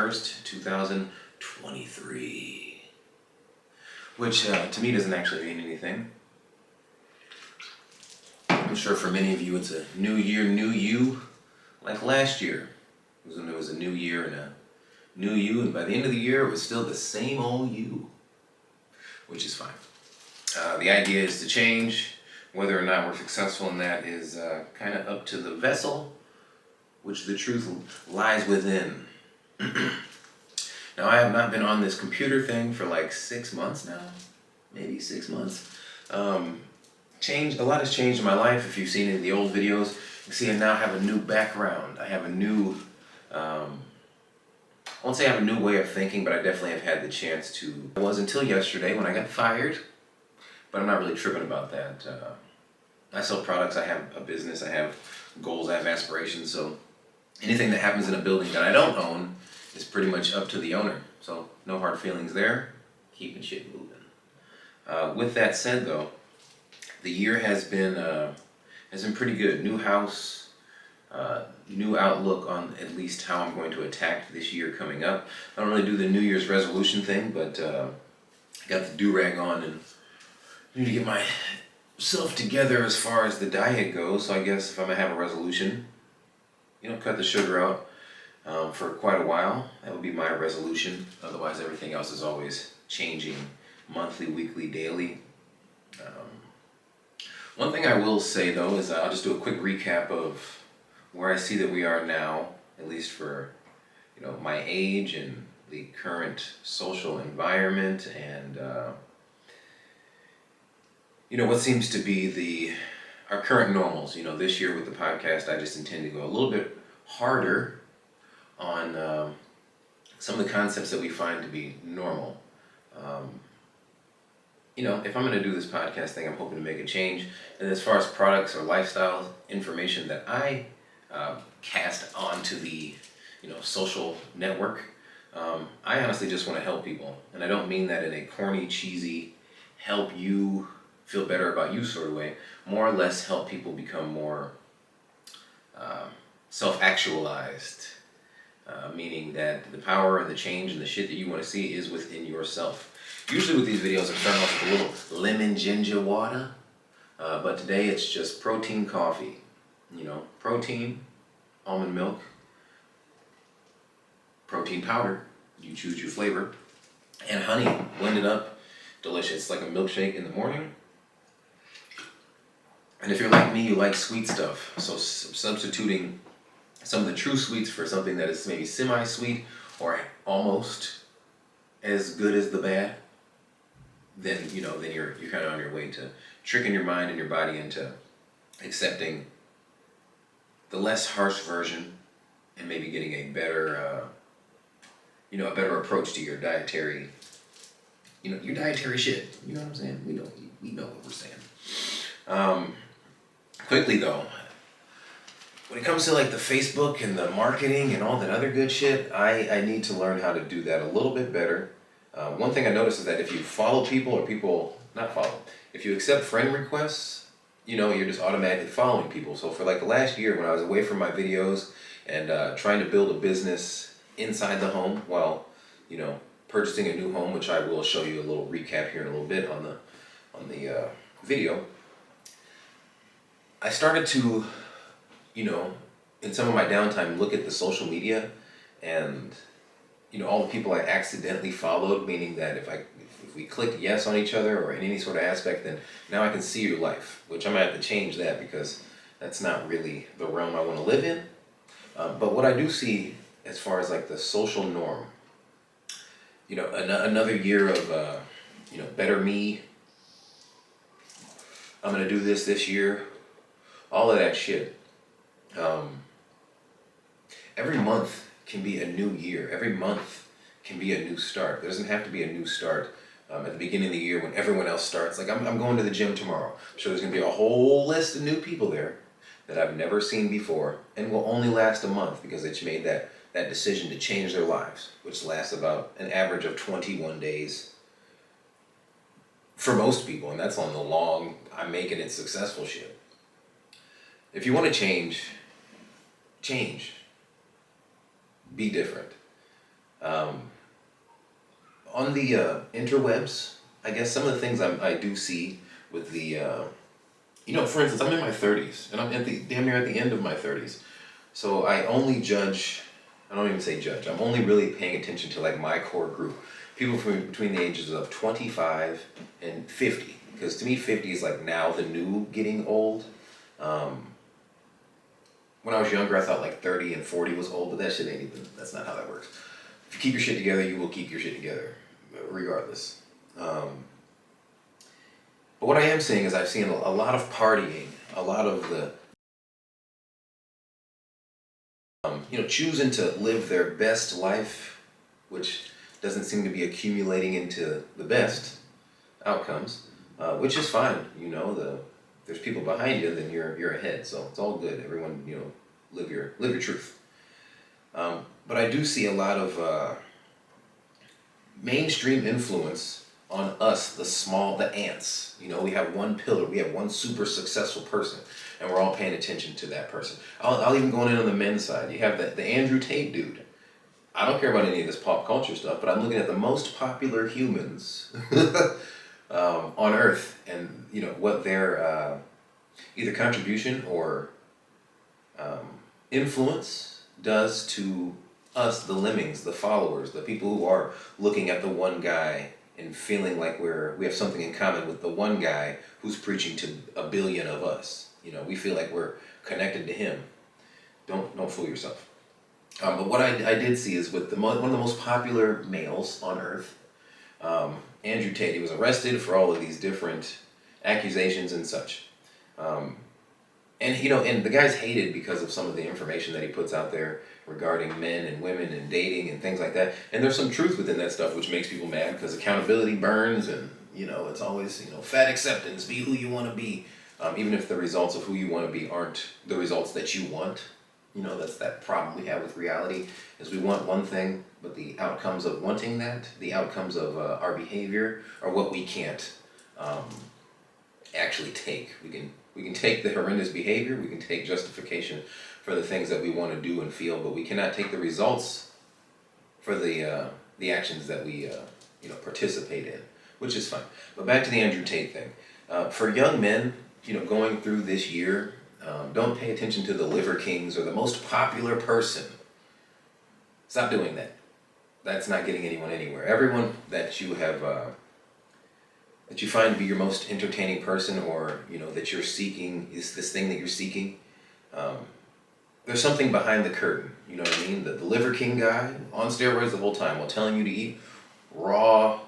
1st, 2023. Which to me doesn't actually mean anything. I'm sure for many of you it's a new year, new you, like last year. It was when there was a new year and a new you, and by the end of the year it was still the same old you, which is fine. The idea is to change. Whether or not we're successful in that is kind of up to the vessel, which the truth lies within. Now, I have not been on this computer thing for like 6 months now, maybe 6 months. A lot has changed in my life. If you've seen any of the old videos, you see I now have a new background. I have a new, I won't say I have a new way of thinking, but I definitely have had the chance to. It was until yesterday when I got fired. But I'm not really tripping about that. I sell products, I have a business, I have goals, I have aspirations, so anything that happens in a building that I don't own is pretty much up to the owner. So no hard feelings there, keeping shit moving. With that said though, the year has been pretty good. New house, new outlook on at least how I'm going to attack this year coming up. I don't really do the New Year's resolution thing, but I got the do-rag on and I need to get myself together as far as the diet goes. So I guess if I'm gonna have a resolution, cut the sugar out for quite a while. That would be my resolution. Otherwise, everything else is always changing, monthly, weekly, daily. One thing I will say though is I'll just do a quick recap of where I see that we are now, at least for my age and the current social environment and what seems to be our current normals. This year with the podcast, I just intend to go a little bit harder on some of the concepts that we find to be normal. If I'm going to do this podcast thing, I'm hoping to make a change. And as far as products or lifestyle information that I cast onto the social network, I honestly just want to help people. And I don't mean that in a corny, cheesy, help you feel better about you sort of way. More or less help people become more self-actualized, meaning that the power and the change and the shit that you want to see is within yourself. Usually with these videos, I'm starting off with a little lemon ginger water, but today it's just protein coffee. Protein, almond milk, protein powder, you choose your flavor, and honey blended up, delicious, like a milkshake in the morning. And if you're like me, you like sweet stuff, so substituting some of the true sweets for something that is maybe semi-sweet or almost as good as the bad, then you're kind of on your way to tricking your mind and your body into accepting the less harsh version and maybe getting a better a better approach to your dietary shit. You know what I'm saying? We know what we're saying. Quickly though, when it comes to like the Facebook and the marketing and all that other good shit, I need to learn how to do that a little bit better. One thing I noticed is that if you follow people or if you accept friend requests, you're just automatically following people. So for like the last year when I was away from my videos and trying to build a business inside the home while, purchasing a new home, which I will show you a little recap here in a little bit on the video, I started to, in some of my downtime, look at the social media and, all the people I accidentally followed, meaning that if we click yes on each other or in any sort of aspect, then now I can see your life, which I might have to change that because that's not really the realm I want to live in. But what I do see as far as like the social norm, another year of, better me, I'm going to do this year, all of that shit. Every month can be a new year. Every month can be a new start. There doesn't have to be a new start at the beginning of the year when everyone else starts. Like I'm going to the gym tomorrow. I'm sure there's going to be a whole list of new people there that I've never seen before and will only last a month because they made that decision to change their lives, which lasts about an average of 21 days for most people. And that's on the long, I'm making it successful shit. If you want to change. Be different. Um, on the interwebs, I guess some of the things I do see with the, for instance, I'm in my 30s, and I'm at the damn near at the end of my 30s. So I only judge, I don't even say judge, I'm only really paying attention to like my core group. People from between the ages of 25 and 50. Because to me, 50 is like now the new getting old. Um, when I was younger, I thought like 30 and 40 was old, but that shit ain't even, that's not how that works. If you keep your shit together, you will keep your shit together, regardless. But what I am saying is I've seen a lot of partying, a lot of the, choosing to live their best life, which doesn't seem to be accumulating into the best outcomes, which is fine. There's people behind you, then you're ahead, so it's all good. Everyone, live your truth. But I do see a lot of mainstream influence on us, the ants. We have one pillar, we have one super successful person, and we're all paying attention to that person. I'll even go in on the men's side. You have the Andrew Tate dude. I don't care about any of this pop culture stuff, but I'm looking at the most popular humans on Earth, and what their either contribution or influence does to us, the lemmings, the followers, the people who are looking at the one guy and feeling like we have something in common with the one guy who's preaching to a billion of us. We feel like we're connected to him. Don't fool yourself. But what I did see is with one of the most popular males on Earth, Andrew Tate. He was arrested for all of these different accusations and such. And the guy's hated because of some of the information that he puts out there regarding men and women and dating and things like that. And there's some truth within that stuff, which makes people mad because accountability burns, and it's always fat acceptance, be who you want to be, even if the results of who you want to be aren't the results that you want. That's that problem we have with reality, is we want one thing, but the outcomes of wanting that, the outcomes of our behavior, are what we can't actually take. We can take the horrendous behavior, we can take justification for the things that we want to do and feel, but we cannot take the results for the actions that we participate in, which is fine. But back to the Andrew Tate thing. For young men, going through this year, don't pay attention to the liver kings or the most popular person. Stop doing that. That's not getting anyone anywhere. Everyone that you have, that you find to be your most entertaining person, or that you're seeking, is this thing that you're seeking. There's something behind the curtain. You know what I mean? The liver king guy on steroids the whole time, while telling you to eat raw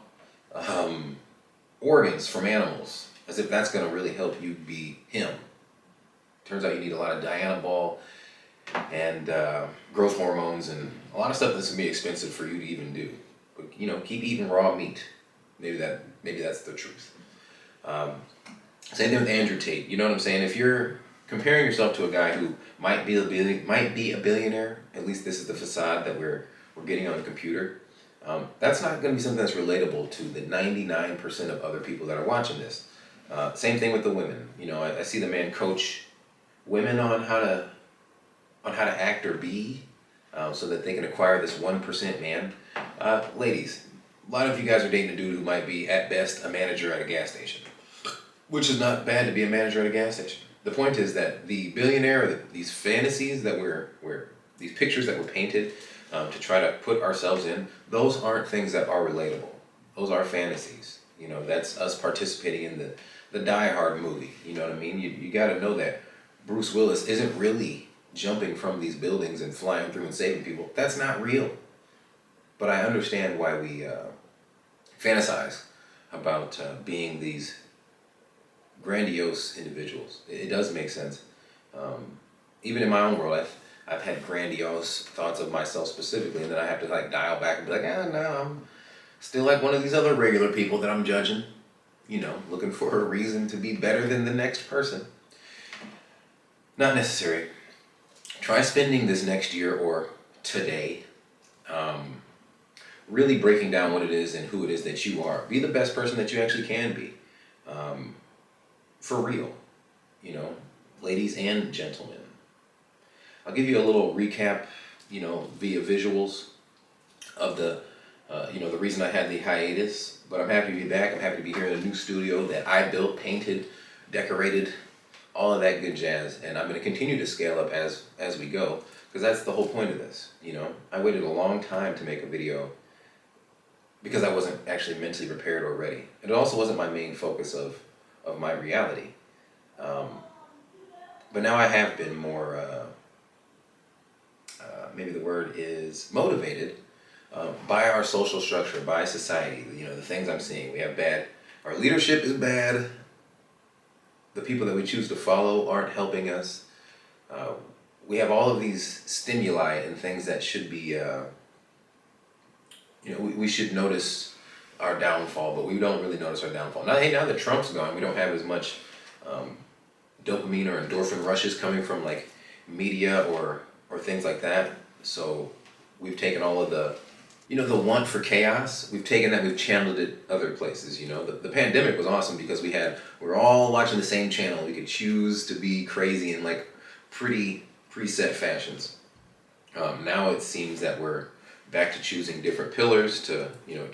organs from animals, as if that's going to really help you be him. Turns out you need a lot of Dianabol and growth hormones and a lot of stuff that's gonna be expensive for you to even do. But keep eating raw meat. Maybe that's the truth. Same thing with Andrew Tate. You know what I'm saying? If you're comparing yourself to a guy who might be a billionaire, at least this is the facade that we're getting on the computer. That's not going to be something that's relatable to the 99% of other people that are watching this. Same thing with the women. I see the man coach women on how to act or be, so that they can acquire this 1% man. Ladies, a lot of you guys are dating a dude who might be at best a manager at a gas station, which is not bad to be a manager at a gas station. The point is that the billionaire, or these fantasies that these pictures that were painted to try to put ourselves in, those aren't things that are relatable. Those are fantasies. That's us participating in the Die Hard movie. You know what I mean? You got to know that Bruce Willis isn't really jumping from these buildings and flying through and saving people. That's not real. But I understand why we fantasize about being these grandiose individuals. It does make sense. Even in my own world, I've had grandiose thoughts of myself specifically, and then I have to dial back and be like, no, I'm still like one of these other regular people that I'm judging. Looking for a reason to be better than the next person. Not necessary. Try spending this next year or today really breaking down what it is and who it is that you are. Be the best person that you actually can be. For real. Ladies and gentlemen. I'll give you a little recap, via visuals. of the, the reason I had the hiatus. But I'm happy to be back. I'm happy to be here in a new studio that I built, painted, decorated, all of that good jazz. And I'm going to continue to scale up as we go, because that's the whole point of this. I waited a long time to make a video because I wasn't actually mentally prepared or ready. It also wasn't my main focus of my reality. But now I have been more, maybe the word is motivated, by our social structure, by society. The things I'm seeing. We have our leadership is bad. The people that we choose to follow aren't helping us. We have all of these stimuli and things that should be, we should notice our downfall, but we don't really notice our downfall. Now that Trump's gone, we don't have as much dopamine or endorphin rushes coming from like media or things like that. So we've taken all of the want for chaos. We've taken that, we've channeled it other places. The pandemic was awesome because we were all watching the same channel. We could choose to be crazy in like pretty preset fashions. Now it seems that we're back to choosing different pillars to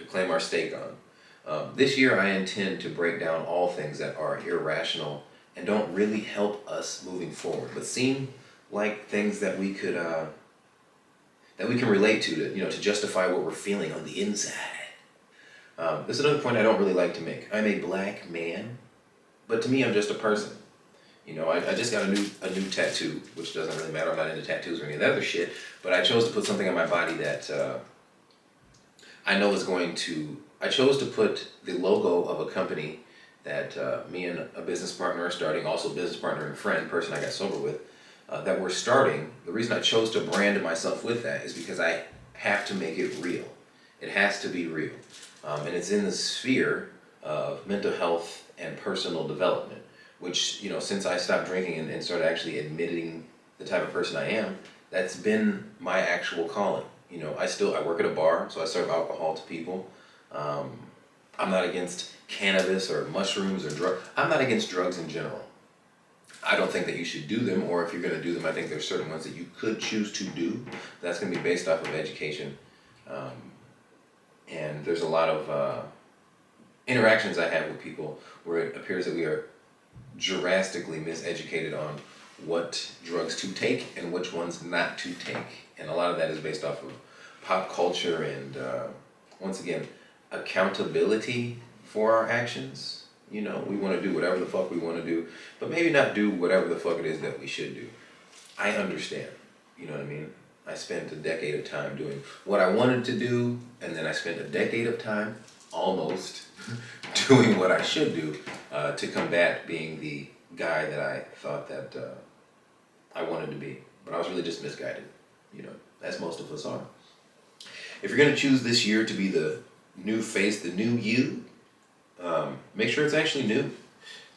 claim our stake on. This year I intend to break down all things that are irrational and don't really help us moving forward, but seem like things that we could that we can relate to justify what we're feeling on the inside. This is another point I don't really like to make. I'm a black man, but to me I'm just a person. I just got a new tattoo, which doesn't really matter. I'm not into tattoos or any of that other shit, but I chose to put something on my body that I know is I chose to put the logo of a company that me and a business partner are starting, also business partner and friend, person I got sober with, that we're starting. The reason I chose to brand myself with that is because I have to make it real. It has to be real. And it's in the sphere of mental health and personal development, which, since I stopped drinking and started actually admitting the type of person I am, that's been my actual calling. I work at a bar, so I serve alcohol to people. I'm not against cannabis or mushrooms or drugs. I'm not against drugs in general. I don't think that you should do them, or if you're going to do them, I think there's certain ones that you could choose to do. That's going to be based off of education. And there's a lot of interactions I have with people where it appears that we are drastically miseducated on what drugs to take and which ones not to take. And a lot of that is based off of pop culture and, once again, accountability for our actions. We want to do whatever the fuck we want to do, but maybe not do whatever the fuck it is that we should do. I understand. You know what I mean? I spent a decade of time doing what I wanted to do, and then I spent a decade of time, almost, doing what I should do to combat being the guy that I thought that I wanted to be. But I was really just misguided, as most of us are. If you're going to choose this year to be the new face, the new you, make sure it's actually new.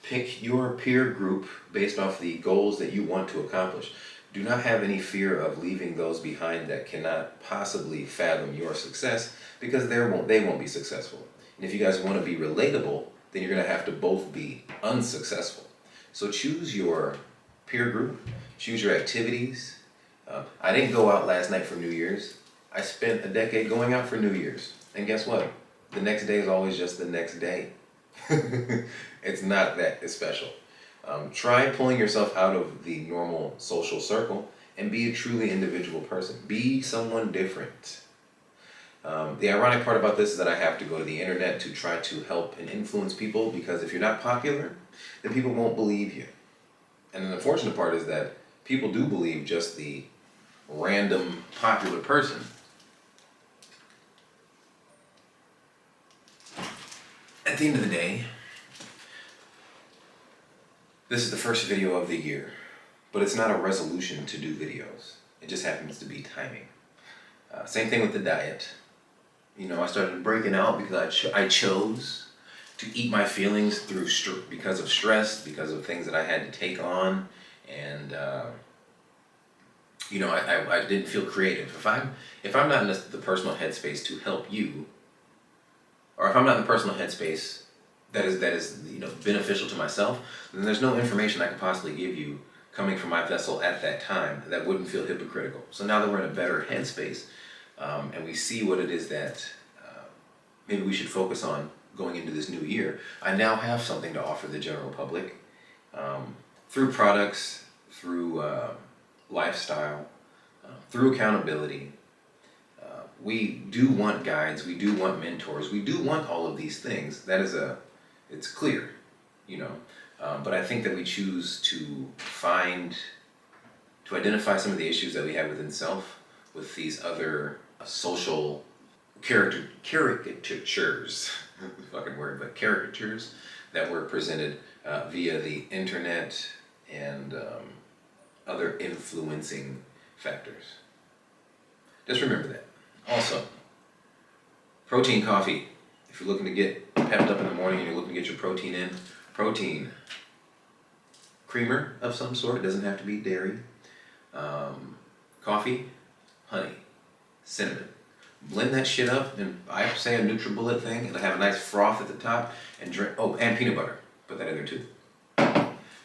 Pick your peer group based off the goals that you want to accomplish. Do not have any fear of leaving those behind that cannot possibly fathom your success, because they won't be successful. And if you guys want to be relatable, then you're going to have to both be unsuccessful. So choose your peer group, choose your activities. I didn't go out last night for New Year's. I spent a decade going out for New Year's. And guess what? The next day is always just the next day. It's not that special. Try pulling yourself out of the normal social circle and be a truly individual person. Be someone different. The ironic part about this is that I have to go to the internet to try to help and influence people, because if you're not popular, then people won't believe you. And the unfortunate part is that people do believe just the random popular person. At the end of the day, this is the first video of the year, but it's not a resolution to do videos. It just happens to be timing. Same thing with the diet. I started breaking out because I chose to eat my feelings through because of stress, because of things that I had to take on, and I didn't feel creative. If I'm not in the personal headspace to help you, or if I'm not in the personal headspace that is beneficial to myself, then there's no information I could possibly give you coming from my vessel at that time that wouldn't feel hypocritical. So now that we're in a better headspace, and we see what it is that maybe we should focus on going into this new year, I now have something to offer the general public through products, through lifestyle, through accountability. We do want guides, we do want mentors, we do want all of these things. It's clear, you know. But I think that we choose to identify some of the issues that we have within self with these other social caricatures, fucking word, but caricatures that were presented via the internet and other influencing factors. Just remember that. Also, protein coffee. If you're looking to get pepped up in the morning and you're looking to get your protein in, protein creamer of some sort, it doesn't have to be dairy. Coffee, honey, cinnamon. Blend that shit up, and I say a NutriBullet thing, and I have a nice froth at the top, and drink. Oh, and peanut butter. Put that in there too.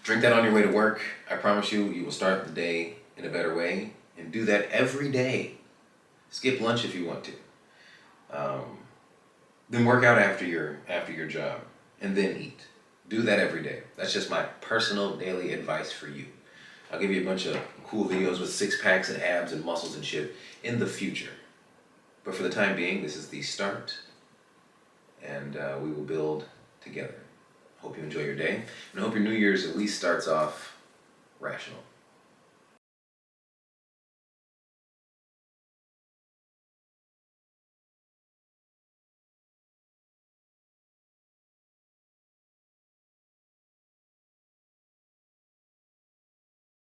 Drink that on your way to work. I promise you, you will start the day in a better way, and do that every day. Skip lunch if you want to. Then work out after your job, and then eat. Do that every day. That's just my personal daily advice for you. I'll give you a bunch of cool videos with 6-packs and abs and muscles and shit in the future. But for the time being, this is the start, and we will build together. Hope you enjoy your day, and I hope your New Year's at least starts off rational.